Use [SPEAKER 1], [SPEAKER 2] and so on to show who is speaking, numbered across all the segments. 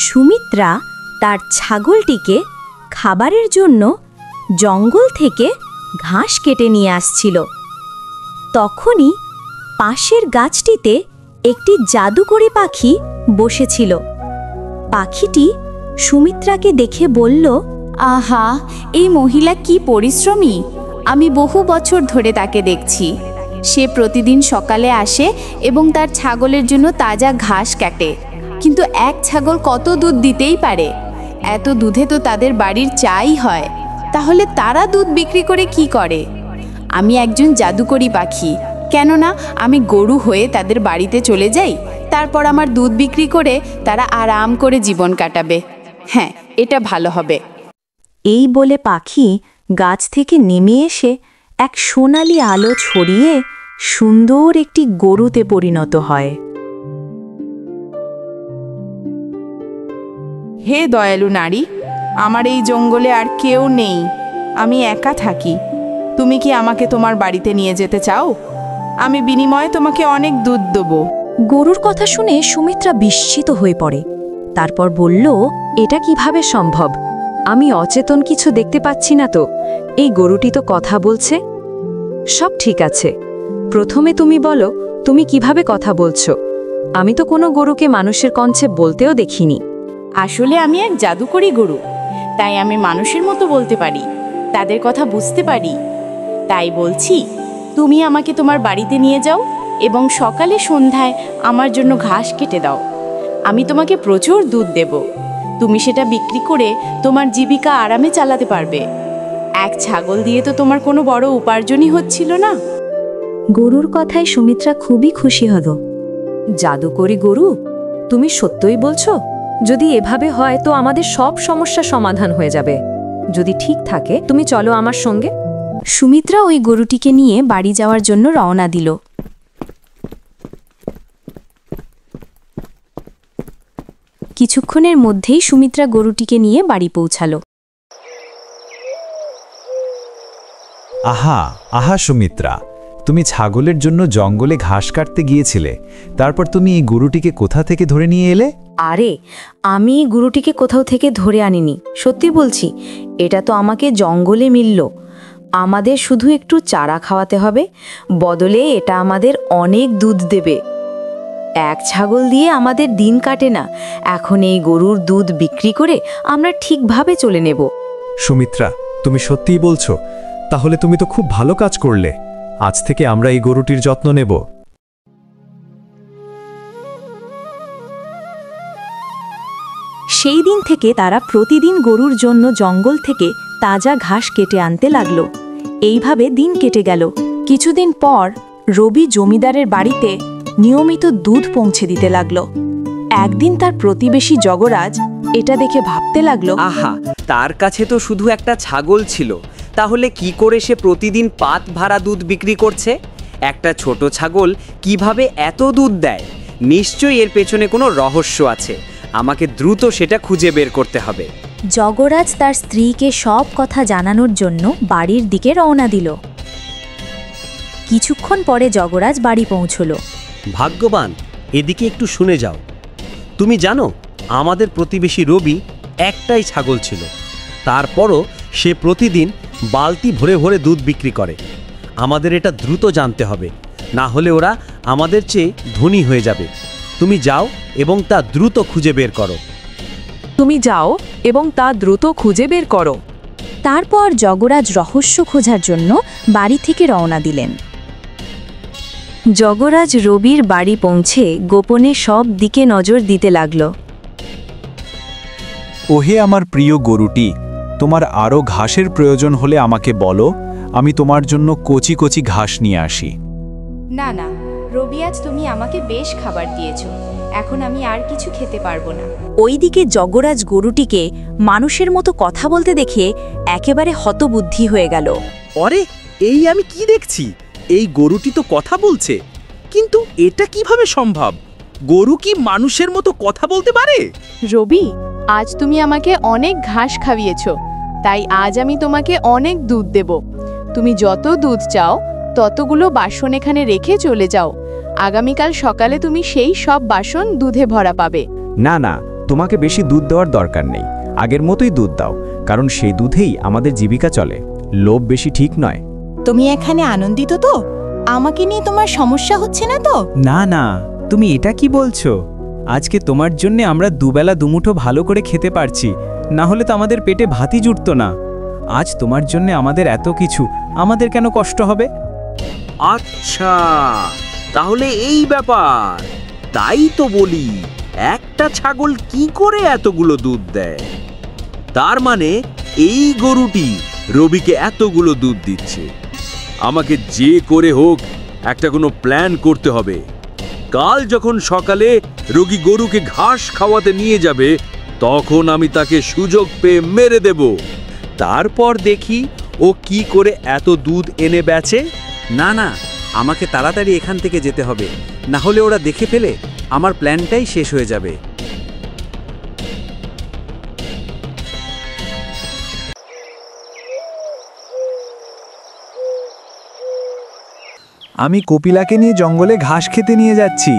[SPEAKER 1] সুমিত্রা তার ছাগলটিকে খাবারের জন্য জঙ্গল থেকে ঘাস কেটে নিয়ে আসছিল। তখনই পাশের গাছটিতে একটি জাদুকরি পাখি বসেছিল। পাখিটি সুমিত্রাকে দেখে বলল,
[SPEAKER 2] আহা, এই মহিলা কি পরিশ্রমী! আমি বহু বছর ধরে তাকে দেখছি। সে প্রতিদিন সকালে আসে এবং তার ছাগলের জন্য তাজা ঘাস কাটে। কিন্তু এক ছাগল কত দুধ দিতেই পারে? এত দুধে তো তাদের বাড়ির চাই হয়। তাহলে তারা দুধ বিক্রি করে কি করে? আমি একজন জাদুকরি পাখি, কেননা আমি গরু হয়ে তাদের বাড়িতে চলে যাই। তারপর আমার দুধ বিক্রি করে তারা আরাম করে জীবন কাটাবে। হ্যাঁ, এটা ভালো হবে।
[SPEAKER 1] এই বলে পাখি গাছ থেকে নেমে এসে এক সোনালি আলো ছড়িয়ে সুন্দর একটি গরুতে পরিণত হয়।
[SPEAKER 3] হে দয়ালু নারী, আমার এই জঙ্গলে আর কেউ নেই, আমি একা থাকি। তুমি কি আমাকে তোমার বাড়িতে নিয়ে যেতে চাও? আমি বিনিময়ে তোমাকে অনেক দুধ দেব।
[SPEAKER 1] গরুর কথা শুনে সুমিত্রা বিস্মিত হয়ে পড়ে। তারপর বলল,
[SPEAKER 4] এটা কিভাবে সম্ভব? আমি অচেতন কিছু দেখতে পাচ্ছি না তো। এই গরুটি তো কথা বলছে। সব ঠিক আছে, প্রথমে তুমি বলো তুমি কিভাবে কথা বলছো। আমি তো কোনো গরুকে মানুষের কণ্ঠে বলতেও দেখিনি।
[SPEAKER 2] আসলে আমি এক জাদুকরি গরু, তাই আমি মানুষের মতো বলতে পারি, তাদের কথা বুঝতে পারি। তাই বলছি, তুমি আমাকে তোমার বাড়িতে নিয়ে যাও এবং সকালে সন্ধ্যায় আমার জন্য ঘাস কেটে দাও। আমি তোমাকে প্রচুর দুধ দেব। তুমি সেটা বিক্রি করে তোমার জীবিকা আরামে চালাতে পারবে। এক ছাগল দিয়ে তো তোমার কোনো বড় উপার্জনই হচ্ছিল না।
[SPEAKER 1] গরুর কথায় সুমিত্রা খুবই খুশি হলো।
[SPEAKER 4] জাদুকরি গরু, তুমি সত্যই বলছো? যদি এভাবে হয় তো আমাদের সব সমস্যা সমাধান হয়ে যাবে। যদি ঠিক থাকে তুমি চলো আমার সঙ্গে।
[SPEAKER 1] সুমিত্রা ওই গরুটিকে নিয়ে বাড়ি যাওয়ার জন্য রওনা দিল। কিছুক্ষণের মধ্যেই সুমিত্রা গরুটিকে নিয়ে বাড়ি পৌঁছালো।
[SPEAKER 5] আহা আহা সুমিত্রা, তুমি ছাগলের জন্য জঙ্গলে ঘাস কাটতে গিয়েছিলে, তারপর তুমি এই গরুটিকে কোথা থেকে ধরে নিয়ে এলে?
[SPEAKER 1] আরে, আমি গরুটিকে কোথাও থেকে ধরে আনিনি, সত্যি বলছি। এটা তো আমাকে জঙ্গলে মিলল। আমাদের শুধু একটু চারা খাওয়াতে হবে, বদলে এটা আমাদের অনেক দুধ দেবে। এক ছাগল দিয়ে আমাদের দিন কাটে না। এখন এই গরুর দুধ বিক্রি করে আমরা ঠিকভাবে চলে নেব।
[SPEAKER 6] সুমিত্রা, তুমি সত্যিই বলছো? তাহলে তুমি তো খুব ভালো কাজ করলে। আজ থেকে আমরা এই গরুটির যত্ন নেব।
[SPEAKER 1] সেই দিন থেকে তারা প্রতিদিন গরুর জন্য জঙ্গল থেকে তাজা ঘাস কেটে আনতে লাগলো। এইভাবে দিন কেটে গেল। কিছুদিন পর রবি জমিদারের বাড়িতে নিয়মিত দুধ পৌঁছে দিতে লাগলো। একদিন তার প্রতিবেশী জগরাজ এটা দেখে ভাবতে লাগলো,
[SPEAKER 7] আহা, তার কাছে তো শুধু একটা ছাগল ছিল, তাহলে কি করে সে প্রতিদিন পাত ভাড়া দুধ বিক্রি করছে? একটা ছোট ছাগল কিভাবে এত দুধ দেয়? নিশ্চয়ই এর পেছনে কোনো রহস্য আছে। আমাকে দ্রুত সেটা খুঁজে বের করতে হবে।
[SPEAKER 1] জগরাজ তার স্ত্রীকে সব কথা জানানোর জন্য বাড়ির দিকে রওনা দিল। কিছুক্ষণ পরে জগরাজ বাড়ি পৌঁছল।
[SPEAKER 8] ভাগ্যবান, এদিকে একটু শুনে যাও। তুমি জানো, আমাদের প্রতিবেশী রবি একটাই ছাগল ছিল, তারপরও সে প্রতিদিন বালতি ভরে ভরে দুধ বিক্রি করে। আমাদের এটা দ্রুত জানতে হবে, না হলে ওরা আমাদের চেয়ে ধনী হয়ে যাবে। তুমি যাও এবং তা দ্রুত খুঁজে বের করো।
[SPEAKER 4] তুমি যাও এবং তা দ্রুত খুঁজে বের করো।
[SPEAKER 1] তারপর জগরাজ রহস্য খোঁজার জন্য বাড়ি থেকে রওনা দিলেন। জগরাজ রবির বাড়ি পৌঁছে গোপনে সব দিকে নজর দিতে লাগল।
[SPEAKER 5] ওহে আমার প্রিয় গরুটি, তোমার আরও ঘাসের প্রয়োজন হলে আমাকে বলো, আমি তোমার জন্য কচি কচি ঘাস নিয়ে আসি।
[SPEAKER 2] না না রবি, আজ তুমি আমাকে বেশ খাবার দিয়েছো। এখন আমি আর কিছু খেতে পারবো না।
[SPEAKER 1] ওইদিকে জগরাজ গরুটিকে মানুষের মতো কথা বলতে দেখে একেবারে হতবুদ্ধি হয়ে গেল।
[SPEAKER 8] আরে, এই আমি কি দেখছি? এই গরুটি তো কথা বলছে, কিন্তু এটা কিভাবে সম্ভব? গরু কি মানুষের মতো কথা বলতে পারে?
[SPEAKER 3] রবি, আজ তুমি আমাকে অনেক ঘাস খাইয়েছো, তাই আজ আমি তোমাকে অনেক দুধ দেব। তুমি যত দুধ চাও
[SPEAKER 2] ততগুলো বাসন এখানে রেখে চলে যাও। আগামীকাল সকালে তুমি সেই সব বাসন দুধে ভরা পাবে।
[SPEAKER 9] না না, তোমাকে বেশি দুধ দেওয়ার দরকার নেই। আগের মতোই দুধ দাও, কারণ সেই দুধেই আমাদের জীবিকা চলে। লোভ বেশি ঠিক নয়।
[SPEAKER 10] তুমি এখানে আনন্দিত তো? আমাকে নিয়ে তোমার সমস্যা হচ্ছে না তো?
[SPEAKER 11] না না, তুমি এটা কি বলছো? আজকে তোমার জন্য আমরা দুবেলা দুমুঠো ভালো করে খেতে পারছি, না হলে তো আমাদের পেটে ভাতই জুটত না। আজ তোমার জন্য আমাদের এত কিছু, আমাদের কেন কষ্ট হবে?
[SPEAKER 7] আচ্ছা, তাহলে এই ব্যাপার। তাই তো বলি, একটা ছাগল কি করে এতগুলো দুধ দেয়? তার মানে এই গরুটি রবিকে এতগুলো দুধ দিচ্ছে। আমাকে যে করে হোক একটা কোনো প্ল্যান করতে হবে। কাল যখন সকালে রোগী গরুকে ঘাস খাওয়াতে নিয়ে যাবে, তখন আমি তাকে সুযোগ পেয়ে মেরে দেব। তারপর দেখি ও কি করে এত দুধ এনে বেচে।
[SPEAKER 12] না না, আমাকে তাড়াতাড়ি এখান থেকে যেতে হবে, না হলে ওরা দেখে ফেলে আমার প্ল্যানটাই শেষ হয়ে যাবে।
[SPEAKER 13] আমি কপিলাকে নিয়ে জঙ্গলে ঘাস খেতে নিয়ে যাচ্ছি।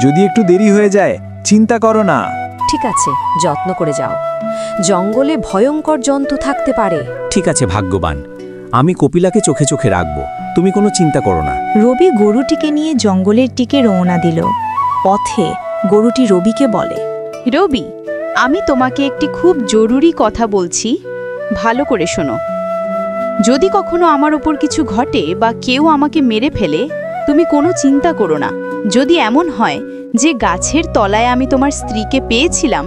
[SPEAKER 13] যদি একটু দেরি হয়ে যায়, চিন্তা করো না।
[SPEAKER 4] ঠিক আছে, যত্ন করে যাও। জঙ্গলে ভয়ঙ্কর জন্তু থাকতে পারে।
[SPEAKER 8] ঠিক আছে ভাগ্যবান, আমি কপিলাকে চোখে চোখে রাখবো, তুমি কোনো চিন্তা করো না।
[SPEAKER 10] রবি গরুটিকে নিয়ে জঙ্গলের দিকে রওনা দিল। পথে গরুটি রবিকে বলে,
[SPEAKER 2] রবি, আমি তোমাকে একটি খুব জরুরি কথা বলছি, ভালো করে শোনো। যদি কখনো আমার উপর কিছু ঘটে বা কেউ আমাকে মেরে ফেলে, তুমি কোনো চিন্তা করো না। যদি এমন হয় যে গাছের তলায় আমি তোমার স্ত্রীকে পেয়েছিলাম,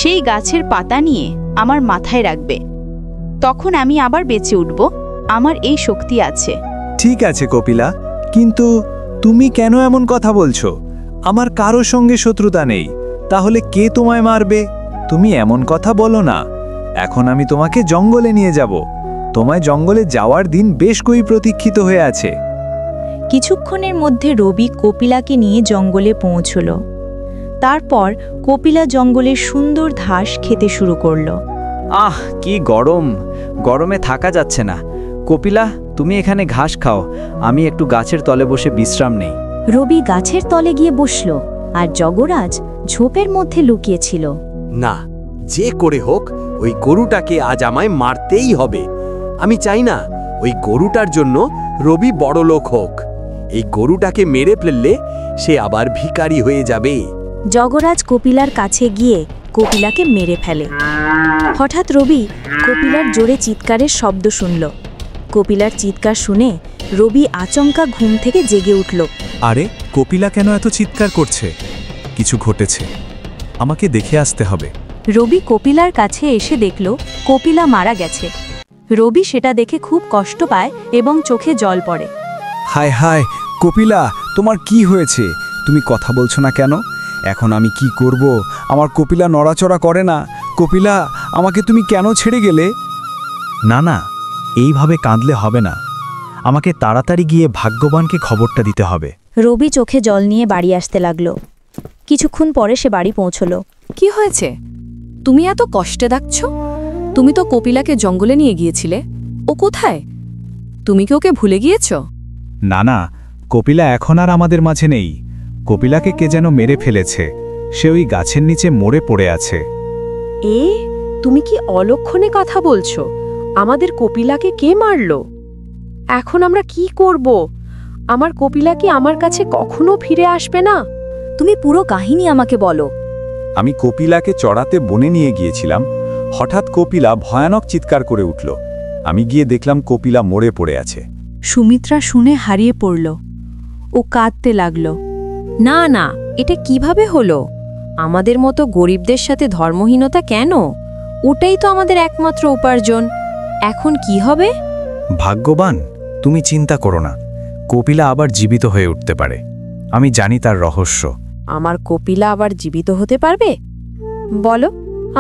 [SPEAKER 2] সেই গাছের পাতা নিয়ে আমার মাথায় রাখবে। তখন আমি আবার বেঁচে উঠব। আমার এই শক্তি আছে।
[SPEAKER 13] ঠিক আছে কপিলা, কিন্তু তুমি কেন এমন কথা বলছো? আমার কারো সঙ্গে শত্রুতা নেই, তাহলে কে তোমায় মারবে? তুমি এমন কথা বলো না। এখন আমি তোমাকে জঙ্গলে নিয়ে যাব। তোমায় জঙ্গলে যাওয়ার দিন বেশ কই প্রতীক্ষিত হয়ে আছে।
[SPEAKER 10] কিছুক্ষণের মধ্যে রবি কপিলাকে নিয়ে জঙ্গলে পৌঁছল। তারপর কপিলা জঙ্গলের সুন্দর ঘাস খেতে শুরু করল।
[SPEAKER 9] আহ, কি গরম! গরমে থাকা যাচ্ছে না। কপিলা, তুমি এখানে ঘাস খাও, আমি একটু গাছের তলে বসে বিশ্রাম নেই।
[SPEAKER 10] রবি গাছের তলে গিয়ে বসল, আর জগরাজ ঝোপের মধ্যে লুকিয়েছিল।
[SPEAKER 12] না, যে করে হোক ওই গরুটাকে আজ আমায় মারতেই হবে। আমি চাই না ওই গরুটার জন্য রবি বড় লোক হোক। এই গরুটাকে মেরে ফেললে সে আবার ভিখারি হয়ে যাবে।
[SPEAKER 10] জগরাজ কপিলার কাছে গিয়ে কপিলাকে মেরে ফেলে। হঠাৎ রবি কপিলার জোরে চিৎকারের শব্দ শুনল। কপিলার চিৎকার শুনে রবি আচমকা ঘুম থেকে জেগে উঠল।
[SPEAKER 6] আরে, কপিলা কেন এত চিৎকার করছে? কিছু ঘটেছে, আমাকে দেখে আসতে হবে।
[SPEAKER 10] রবি কপিলার কাছে এসে দেখল কপিলা মারা গেছে। রবি সেটা দেখে খুব কষ্ট পায় এবং চোখে জল পড়ে।
[SPEAKER 13] হায় হায় কপিলা, তোমার কি হয়েছে? তুমি কথা বলছো না কেন? এখন আমি কি করব? আমার কপিলা নড়াচড়া করে না। কপিলা, আমাকে তুমি কেন ছেড়ে গেলে?
[SPEAKER 6] না না, এইভাবে কাঁদলে হবে না। আমাকে তাড়াতাড়ি গিয়ে ভাগ্যবানকে খবরটা দিতে হবে।
[SPEAKER 10] রবি চোখে জল নিয়ে বাড়ি আসতে লাগলো। কিছুক্ষণ পরে সে বাড়ি পৌঁছল।
[SPEAKER 4] কি হয়েছে? তুমি এত কষ্টে ডাকছ? তুমি তো কপিলাকে জঙ্গলে নিয়ে গিয়েছিলে। ও কোথায়? তুমি কি ওকে ভুলে গিয়েছ?
[SPEAKER 6] না না, কপিলা এখন আর আমাদের মাঝে নেই। কপিলাকে কে যেন মেরে ফেলেছে। সে ওই গাছের নিচে মরে পড়ে আছে।
[SPEAKER 4] তুমি কি অলক্ষণে কথা বলছো? আমাদের কপিলাকে কে মারল? এখন আমরা কি করব? আমার কপিলা কি আমার কাছে কখনো ফিরে আসবে না?
[SPEAKER 10] তুমি পুরো কাহিনী আমাকে বলো।
[SPEAKER 13] আমি কপিলাকে চড়াতে বনে নিয়ে গিয়েছিলাম। হঠাৎ কপিলা ভয়ানক চিৎকার করে উঠল। আমি গিয়ে দেখলাম কপিলা মরে পড়ে আছে।
[SPEAKER 10] সুমিত্রা শুনে হারিয়ে পড়ল। ও কাঁদতে লাগল।
[SPEAKER 4] না না, এটা কিভাবে হলো? আমাদের মতো গরিবদের সাথে ধর্মহীনতা কেন? ওটাই তো আমাদের একমাত্র উপার্জন। এখন কি হবে?
[SPEAKER 6] ভাগ্যবান, তুমি চিন্তা করো না। কপিলা আবার জীবিত হয়ে উঠতে পারে। আমি জানি তার রহস্য।
[SPEAKER 4] আমার কপিলা আবার জীবিত হতে পারবে? বলো,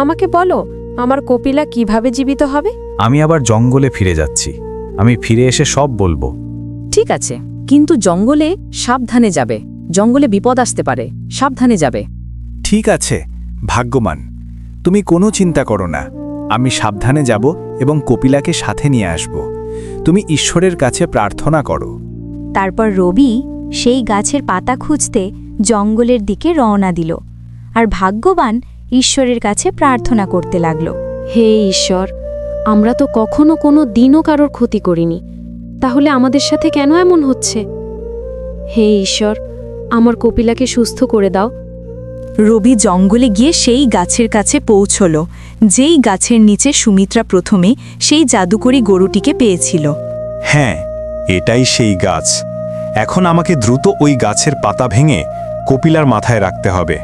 [SPEAKER 4] আমাকে বলো, আমার কপিলা কিভাবে জীবিত হবে?
[SPEAKER 6] আমি আবার জঙ্গলে ফিরে যাচ্ছি। আমি ফিরে এসে সব বলবো।
[SPEAKER 4] ঠিক আছে, কিন্তু জঙ্গলে সাবধানে যাবে। জঙ্গলে বিপদ আসতে পারে, সাবধানে যাবে।
[SPEAKER 6] ঠিক আছে ভাগ্যবান, তুমি কোনো চিন্তা করো না। আমি সাবধানে যাব এবং কপিলাকে সাথে নিয়ে আসব। তুমি ঈশ্বরের কাছে প্রার্থনা করো।
[SPEAKER 10] তারপর রবি সেই গাছের পাতা খুঁজতে জঙ্গলের দিকে রওনা দিল আর ভাগ্যবান ঈশ্বরের কাছে প্রার্থনা করতে লাগল।
[SPEAKER 4] হে ঈশ্বর, আমরা তো কখনো কোনো দিনও কারোর ক্ষতি করিনি, তাহলে আমাদের সাথে কেন এমন হচ্ছে? হে ঈশ্বর, আমার কপিলাকে সুস্থ করে দাও।
[SPEAKER 10] রবি জঙ্গলে গিয়ে সেই গাছের কাছে পৌঁছল যেই গাছের নিচে সুমিত্রা প্রথমে সেই জাদুকরী গরুটিকে পেয়েছিল।
[SPEAKER 13] হ্যাঁ, এটাই সেই গাছ। এখন আমাকে দ্রুত ওই গাছের পাতা ভেঙে কপিলার মাথায় রাখতে হবে।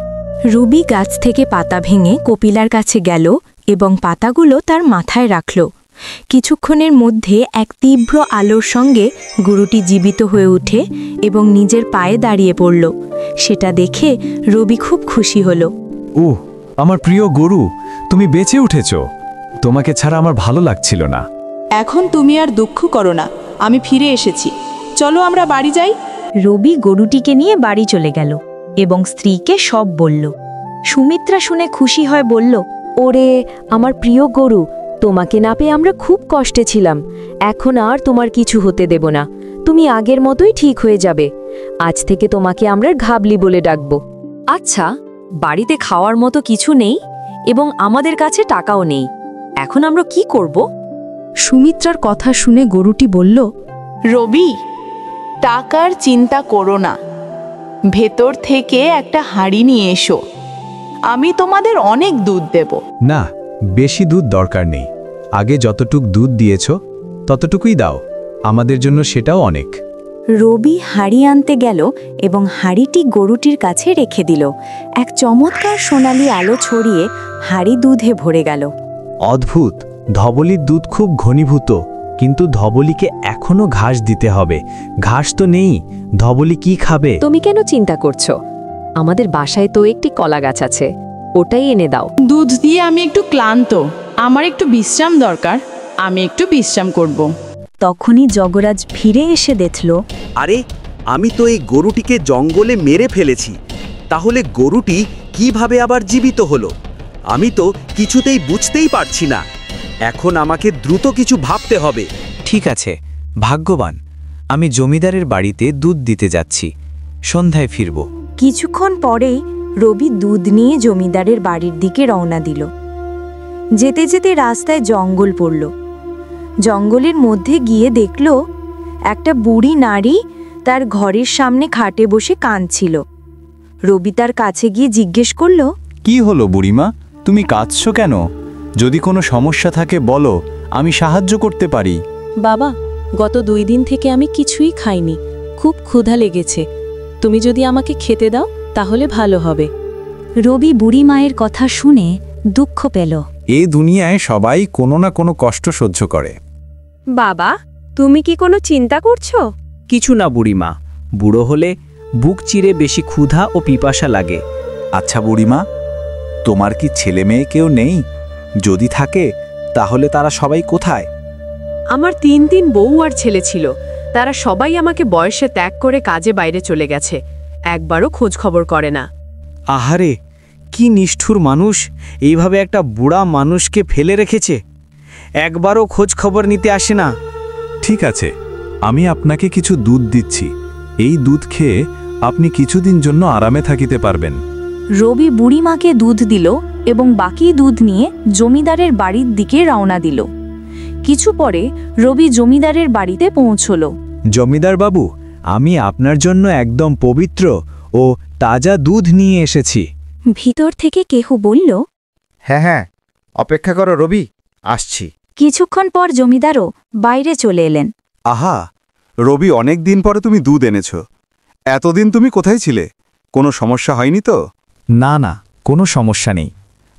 [SPEAKER 10] রবি গাছ থেকে পাতা ভেঙে কপিলার কাছে গেল এবং পাতাগুলো তার মাথায় রাখল। কিছুক্ষণের মধ্যে এক তীব্র আলোর সঙ্গে গরুটি জীবিত হয়ে ওঠে এবং নিজের পায়ে দাঁড়িয়ে পড়ল। সেটা দেখে রবি খুব খুশি হল।
[SPEAKER 6] ওহ, আমার প্রিয় গরু, তুমি বেঁচে উঠেছ। তোমাকে ছাড়া আমার ভালো লাগছিল না।
[SPEAKER 3] এখন তুমি আর দুঃখ করো না, আমি ফিরে এসেছি। চলো আমরা বাড়ি যাই।
[SPEAKER 10] রবি গরুটিকে নিয়ে বাড়ি চলে গেল এবং স্ত্রীকে সব বলল। সুমিত্রা শুনে খুশি হয়ে বলল,
[SPEAKER 1] ওরে আমার প্রিয় গরু, তোমাকে না পেয়ে আমরা খুব কষ্টে ছিলাম। এখন আর তোমার কিছু হতে দেব না, তুমি আগের মতোই ঠিক হয়ে যাবে। আজ থেকে তোমাকে আমরা ঘাবলি বলে ডাকব। আচ্ছা, বাড়িতে খাওয়ার মতো কিছু নেই এবং আমাদের কাছে টাকাও নেই, এখন আমরা কি করব?
[SPEAKER 10] সুমিত্রার কথা শুনে গরুটি বলল,
[SPEAKER 3] রবি, টাকার চিন্তা করো না, ভেতর থেকে একটা হাঁড়ি নিয়ে এসো, আমি তোমাদের অনেক দুধ দেব।
[SPEAKER 6] না, বেশি দুধ দরকার নেই। আগে যতটুক দুধ দিয়েছ ততটুকুই দাও, আমাদের জন্য সেটাও অনেক।
[SPEAKER 10] রবি হাঁড়ি আনতে গেল এবং হাঁড়িটি গরুটির কাছে রেখে দিল। এক চমৎকার সোনালি আলো ছড়িয়ে হাঁড়ি দুধে ভরে গেল।
[SPEAKER 6] অদ্ভুত, ধবলির দুধ খুব ঘনীভূত, কিন্তু ধবলিকে এখনো ঘাস দিতে হবে। ঘাস তো নেই, ধবলি কি খাবে?
[SPEAKER 1] তুমি কেন চিন্তা করছো? আমাদের বাসায় তো একটি কলা গাছ আছে, ওটাই এনে দাও।
[SPEAKER 3] দুধ দিয়ে আমি একটু ক্লান্ত, আমার একটু বিশ্রাম দরকার, আমি একটু বিশ্রাম করব।
[SPEAKER 10] তখনই জগরাজ ফিরে এসে দেখল,
[SPEAKER 12] আরে, আমি তো এই গরুটিকে জঙ্গলে মেরে ফেলেছি, তাহলে গরুটি কিভাবে আবার জীবিত হলো? আমি তো কিছুতেই বুঝতেই পারছি না। এখন আমাকে দ্রুত কিছু ভাবতে হবে।
[SPEAKER 9] ঠিক আছে, ভাগ্যবান, আমি জমিদারের বাড়িতে দুধ দিতে যাচ্ছি, সন্ধ্যায় ফিরব।
[SPEAKER 10] কিছুক্ষণ পরেই রবি দুধ নিয়ে জমিদারের বাড়ির দিকে রওনা দিল। যেতে যেতে রাস্তায় জঙ্গল পড়ল। জঙ্গলের মধ্যে গিয়ে দেখল একটা বুড়ি নারী তার ঘরের সামনে খাটে বসে কাঁদছিল। রবি তার কাছে গিয়ে জিজ্ঞেস করল,
[SPEAKER 13] কি হলো বুড়িমা, তুমি কাঁদছো কেন? যদি কোনো সমস্যা থাকে বলো, আমি সাহায্য করতে পারি।
[SPEAKER 4] বাবা, গত 2 দিন থেকে আমি কিছুই খাইনি, খুব ক্ষুধা লেগেছে। তুমি যদি আমাকে খেতে দাও তাহলে ভালো হবে।
[SPEAKER 10] রবি বুড়ি মায়ের কথা শুনে দুঃখ পেল।
[SPEAKER 13] এই দুনিয়ায় সবাই কোনো না কোনো কষ্ট সহ্য করে।
[SPEAKER 1] বাবা, তুমি কি কোনো চিন্তা করছো?
[SPEAKER 11] কিছু না বুড়িমা, বুড়ো হলে বুক চিরে বেশি ক্ষুধা ও পিপাসা লাগে।
[SPEAKER 13] আচ্ছা বুড়িমা, তোমার কি ছেলে মেয়ে কেউ নেই? যদি থাকে তাহলে তারা সবাই কোথায়?
[SPEAKER 4] আমার 3 বউ আর ছেলে ছিল, তারা সবাই আমাকে বয়সে ত্যাগ করে কাজে বাইরে চলে গেছে, একবারও খোঁজ খবর করে না।
[SPEAKER 11] আহারে, কি নিষ্ঠুর মানুষ এইভাবে একটা বুড়া মানুষকে ফেলে রেখেছে, একবারও খোঁজ খবর নিতে আসে না।
[SPEAKER 13] ঠিক আছে, আমি আপনাকে কিছু দুধ দিচ্ছি, এই দুধ খেয়ে আপনি কিছুদিন জন্য আরামে থাকিতে পারবেন।
[SPEAKER 10] রবি বুড়িমাকে দুধ দিল এবং বাকি দুধ নিয়ে জমিদারের বাড়ির দিকে রওনা দিল। কিছু পরে রবি জমিদারের বাড়িতে পৌঁছল।
[SPEAKER 6] জমিদার বাবু, আমি আপনার জন্য একদম পবিত্র ও তাজা দুধ নিয়ে এসেছি।
[SPEAKER 10] ভিতর থেকে কেহ বলল,
[SPEAKER 14] হ্যাঁ হ্যাঁ, অপেক্ষা করো রবি, আসছি।
[SPEAKER 10] কিছুক্ষণ পর জমিদারও বাইরে চলে এলেন।
[SPEAKER 13] আহা, রবি, অনেক দিন পরে তুমি দুধ এনেছো। এতদিন তুমি কোথায় ছিলে? কোনো সমস্যা হয়নি তো?
[SPEAKER 6] না না, কোনো সমস্যা নেই।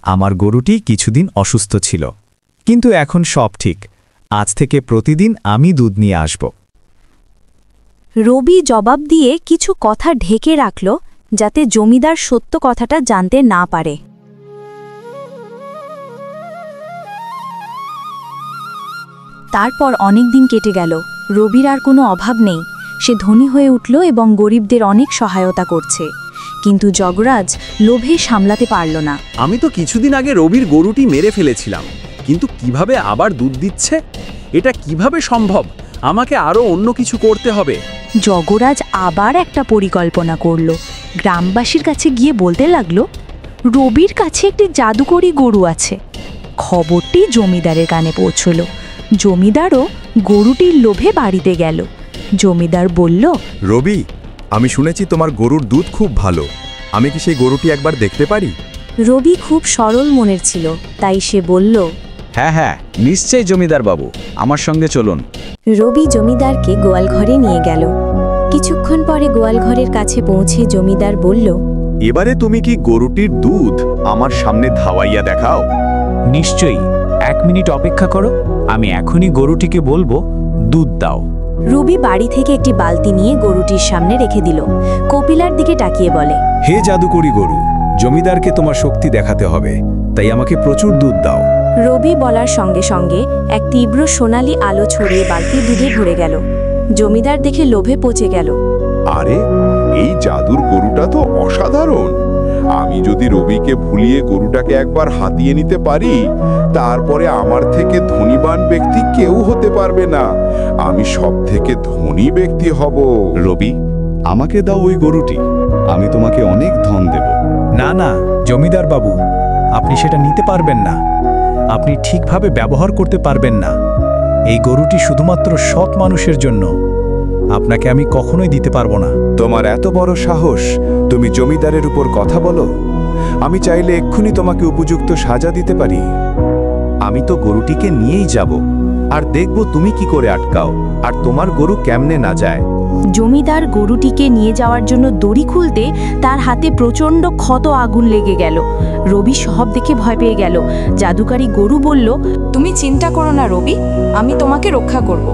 [SPEAKER 6] আমার গরুটি কিছুদিন অসুস্থ ছিল, কিন্তু এখন সব ঠিক। আজ থেকে প্রতিদিন আমি দুধ নিয়ে আসব।
[SPEAKER 10] রবি জবাব দিয়ে কিছু কথা ঢেকে রাখল যাতে জমিদার সত্য কথাটা জানতে না পারে। তারপর অনেক দিন কেটে গেল। রবির আর কোনো অভাব নেই, সে ধনী হয়ে উঠল এবং গরিবদের অনেক সহায়তা করছে। কিন্তু জগরাজ লোভে সামলাতে পারল না।
[SPEAKER 12] আমি তো কিছুদিন আগে রবির গরুটি মেরে ফেলেছিলাম, কিন্তু কিভাবে আবার দুধ দিচ্ছে? এটা কিভাবে সম্ভব? আমাকে আরো অন্য কিছু করতে হবে।
[SPEAKER 10] জগরাজ আবার একটা পরিকল্পনা করল। গ্রামবাসীর কাছে গিয়ে বলতে লাগলো, রবির কাছে একটি জাদুকরি গরু আছে। খবরটি জমিদারের কানে পৌঁছল। জমিদারও গরুটির লোভে বাড়িতে গেল। জমিদার বলল,
[SPEAKER 15] রবি, আমি শুনেছি তোমার গরুর দুধ খুব ভালো। আমি কি সেই গরুটি একবার দেখতে পারি?
[SPEAKER 10] রবি খুব সরল মনের ছিল, তাই সে বলল,
[SPEAKER 9] হ্যাঁ হ্যাঁ, নিশ্চয়ই জমিদার বাবু, আমার সঙ্গে চলুন।
[SPEAKER 10] রবি জমিদারকে গোয়ালঘরে নিয়ে গেল। কিছুক্ষণ পরে গোয়ালঘরের কাছে পৌঁছে জমিদার বলল,
[SPEAKER 15] এবারে তুমি কি গরুটির দুধ আমার সামনে ধাওয়াইয়া দেখাও?
[SPEAKER 11] নিশ্চয়ই, 1 মিনিট অপেক্ষা করো, আমি এখনই গরুটিকে বলবো দুধ দাও।
[SPEAKER 10] রবি বাড়ি থেকে একটি বালতি নিয়ে গরুটির সামনে রেখে দিল। কপিলার দিকে তাকিয়ে বলে,
[SPEAKER 13] হে জাদুকরি গরু, জমিদারকে তোমার শক্তি দেখাতে হবে, তাই আমাকে প্রচুর দুধ দাও।
[SPEAKER 10] রবি বলার সঙ্গে সঙ্গে এক তীব্র সোনালি আলো ছড়িয়ে বালতি দুধে ভরে গেল। জমিদার দেখে লোভে পচে গেল।
[SPEAKER 16] আরে, এই জাদুর গরুটা তো অসাধারণ। আমি যদি রবিকে ভুলিয়ে গরুটাকে একবার হাতিয়ে নিতে পারি, তারপরে আমার থেকে ধনীবান ব্যক্তি কেউ হতে পারবে না। আমি সব থেকে ধনী ব্যক্তি হব।
[SPEAKER 15] রবি, আমাকে দাও ওই গরুটি, আমি তোমাকে অনেক ধন দেব।
[SPEAKER 11] না না জমিদার বাবু, আপনি সেটা নিতে পারবেন না। আপনি ঠিকভাবে ব্যবহার করতে পারবেন না। এই গরুটি শুধুমাত্র সৎ মানুষের জন্য। আপনাকে আমি কখনোই দিতে পারবো না।
[SPEAKER 15] তোমার এত বড় সাহস, তুমি জমিদারের উপর কথা বলো? আমি চাইলে এক্ষুনি তোমাকে উপযুক্ত সাজা দিতে পারি। আমি তো গরুটিকে নিয়েই যাব, আর দেখব তুমি কি করে আটকাও, আর তোমার গরু কেমনে না যায়।
[SPEAKER 10] জমিদার গরুটিকে নিয়ে যাওয়ার জন্য দড়ি খুলতে তার হাতে প্রচণ্ড ক্ষত আগুন লেগে গেল। রবি সব দেখে ভয় পেয়ে গেল। জাদুকারী গরু বলল,
[SPEAKER 3] তুমি চিন্তা করো না রবি, আমি তোমাকে রক্ষা করব।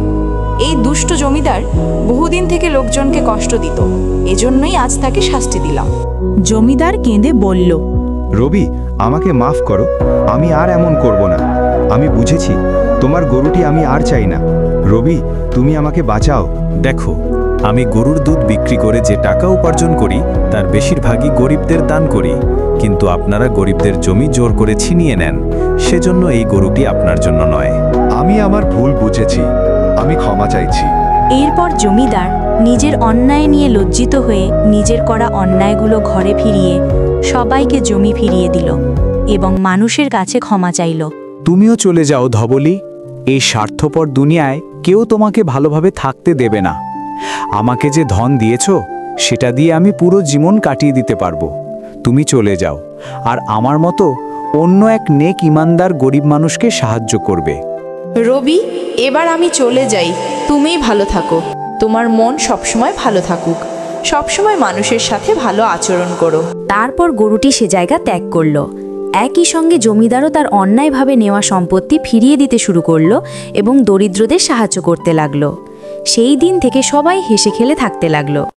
[SPEAKER 3] এই দুষ্ট জমিদার বহুদিন থেকে লোকজনকে কষ্ট দিত, এজন্যই আজ তাকে শাস্তি দিলাম।
[SPEAKER 10] জমিদার কেঁদে বলল,
[SPEAKER 15] রবি, আমাকে মাফ করো, আমি আর এমন করব না। আমি বুঝেছি, তোমার গরুটি আমি আর চাই না। রবি, তুমি আমাকে বাঁচাও।
[SPEAKER 11] দেখো, আমি গরুর দুধ বিক্রি করে যে টাকা উপার্জন করি তার বেশিরভাগই গরিবদের দান করি, কিন্তু আপনারা গরিবদের জমি জোর করে ছিনিয়ে নেন, সেজন্য এই গরুটি আপনার জন্য নয়।
[SPEAKER 15] আমি আমার ভুল বুঝেছি, আমি ক্ষমা চাইছি।
[SPEAKER 10] এরপর জমিদার নিজের অন্যায় নিয়ে লজ্জিত হয়ে নিজের করা অন্যায়গুলো ঘরে ফিরিয়ে সবাইকে জমি ফিরিয়ে দিল এবং মানুষের কাছে ক্ষমা চাইল।
[SPEAKER 11] তুমিও চলে যাও ধবলি, এই স্বার্থপর দুনিয়ায় কেউ তোমাকে ভালোভাবে থাকতে দেবে না। আমাকে যে ধন দিয়েছ, সেটা দিয়ে আমি পুরো জীবন কাটিয়ে দিতে পারবো। তুমি চলে যাও, আর আমার মতো অন্য এক নেক ইমানদার গরিব মানুষকে সাহায্য করবে।
[SPEAKER 3] রবি, এবার আমি চলে যাই, তুমিই ভালো থাকো। তোমার মন সবসময় ভালো থাকুক। সবসময় মানুষের সাথে ভালো আচরণ করো।
[SPEAKER 10] তারপর গরুটি সে জায়গা ত্যাগ করল। একই সঙ্গে জমিদারও তার অন্যায়ভাবে নেওয়া সম্পত্তি ফিরিয়ে দিতে শুরু করল এবং দরিদ্রদের সাহায্য করতে লাগলো। সেই দিন থেকে সবাই হেসে খেলে থাকতে লাগলো।